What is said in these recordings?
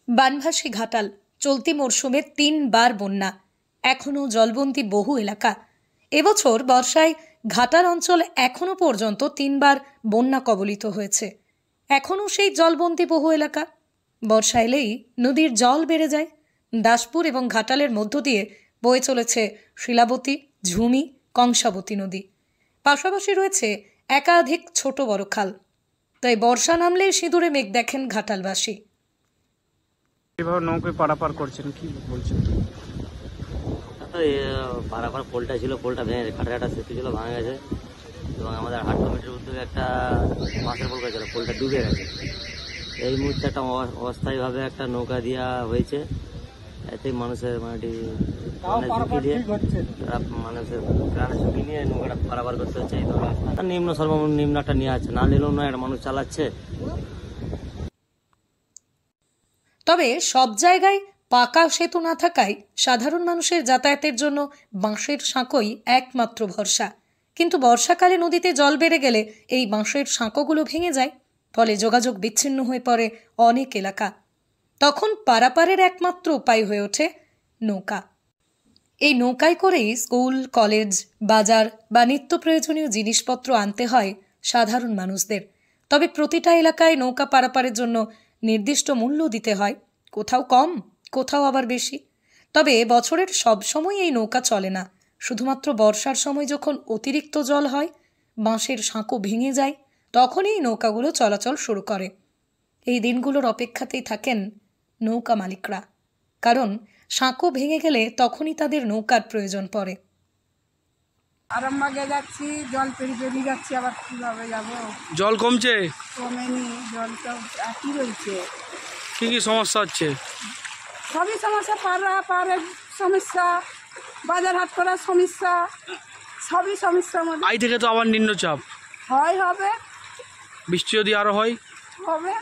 বানভাসী ঘাটাল, চলতি মরশুমে 3 বার বন্যা, এখনও জলবন্দী বহু এলাকা। এবছর বর্ষায় ঘাটাল অঞ্চল এখনও পর্যন্ত 3 বার বন্যা কবলিত হয়েছে। এখনও সেই জলবন্দী বহু এলাকা। বর্ষা এলেই নদীর জল বেড়ে যায়। দাসপুর এবং ঘাটালের মধ্য দিয়ে বয়ে চলেছে শিলাবতী, ঝুমি, কংসাবতী নদী। পাশাপাশি রয়েছে একাধিক ছোট বড় খাল। তাই বর্ষা নামলেই সিঁদুরে মেঘ দেখেন ঘাটালবাসী। এভাবে নৌকায় পারাপার করছেন, কি বলছেন? পারাপার পোলটা ছিল, পোলটা ভেঙে খাটাটা সেতু ছিল, ভাঙা গেছে। এবং আমাদের হাট কমিটির উদ্যোগে একটা মাছের পোল করেছিল, পোলটা ডুবে গেছে। এই মুহূর্তে একটা অস্থায়ীভাবে একটা নৌকা দেওয়া হয়েছে। এতে মানুষের ঝুঁকি দিয়ে মানুষের প্রাণের ঝুঁকি নিয়ে নৌকাটা পারাপার করতে হচ্ছে। এই ধরনের নিম্ন সর্বনিম্ন একটা নিয়ে আছে, না নিলেও নয়, একটা মানুষ চালাচ্ছে। তবে সব জায়গায় পাকা সেতু না থাকায় সাধারণ মানুষের যাতায়াতের জন্য বাঁশের সাঁকোই একমাত্র ভরসা। কিন্তু বর্ষাকালে নদীতে জল বেড়ে গেলে এই বাঁশের সাঁকোগুলো ভেঙে যায়, ফলে যোগাযোগ বিচ্ছিন্ন হয়ে পড়ে অনেক এলাকা। তখন পারাপারের একমাত্র উপায় হয়ে ওঠে নৌকা। এই নৌকায় করেই স্কুল, কলেজ, বাজার বা নিত্য প্রয়োজনীয় জিনিসপত্র আনতে হয় সাধারণ মানুষদের। তবে প্রতিটা এলাকায় নৌকা পারাপারের জন্য নির্দিষ্ট মূল্য দিতে হয়, কোথাও কম, কোথাও আবার বেশি। তবে বছরের সব সময় এই নৌকা চলে না। শুধুমাত্র বর্ষার সময় যখন অতিরিক্ত জল হয়, বাঁশের সাঁকো ভেঙে যায়, তখনই এই নৌকাগুলো চলাচল শুরু করে। এই দিনগুলোর অপেক্ষাতেই থাকেন নৌকা মালিকরা, কারণ সাঁকো ভেঙে গেলে তখনই তাদের নৌকার প্রয়োজন পড়ে। আরামবাগে যাচ্ছি, জল পেরিয়ে যাচ্ছি, আবার কিভাবে যাব? জল কমছে? কমেনি, জল তো একই রয়েছে। কি কি সমস্যা হচ্ছে? সবই সমস্যা, পারের সমস্যা, বাজার হাট করার সমস্যা, সবই সমস্যার মধ্যে। আই থেকে তো আবার নিম্নচাপ হবে, বৃষ্টি যদি আরো হয় হবে,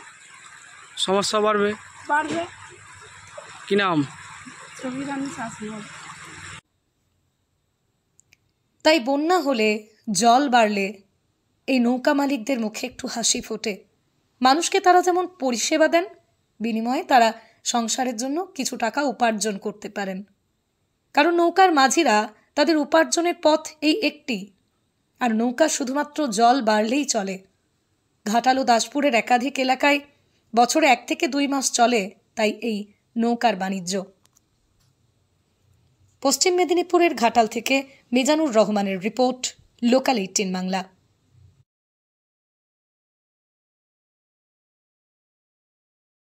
সমস্যা বাড়বে। কি নাম? ছবিরানি শাসন। তাই বন্যা হলে, জল বাড়লে এই নৌকা মালিকদের মুখে একটু হাসি ফোটে। মানুষকে তারা যেমন পরিষেবা দেন, বিনিময়ে তারা সংসারের জন্য কিছু টাকা উপার্জন করতে পারেন। কারণ নৌকার মাঝিরা তাদের উপার্জনের পথ এই একটি, আর নৌকা শুধুমাত্র জল বাড়লেই চলে। ঘাটাল ও দাসপুরের একাধিক এলাকায় বছরে 1 থেকে 2 মাস চলে তাই এই নৌকার বাণিজ্য। পশ্চিম মেদিনীপুরের ঘাটাল থেকে মিজানুর রহমানের রিপোর্ট, লোকাল 18 বাংলা।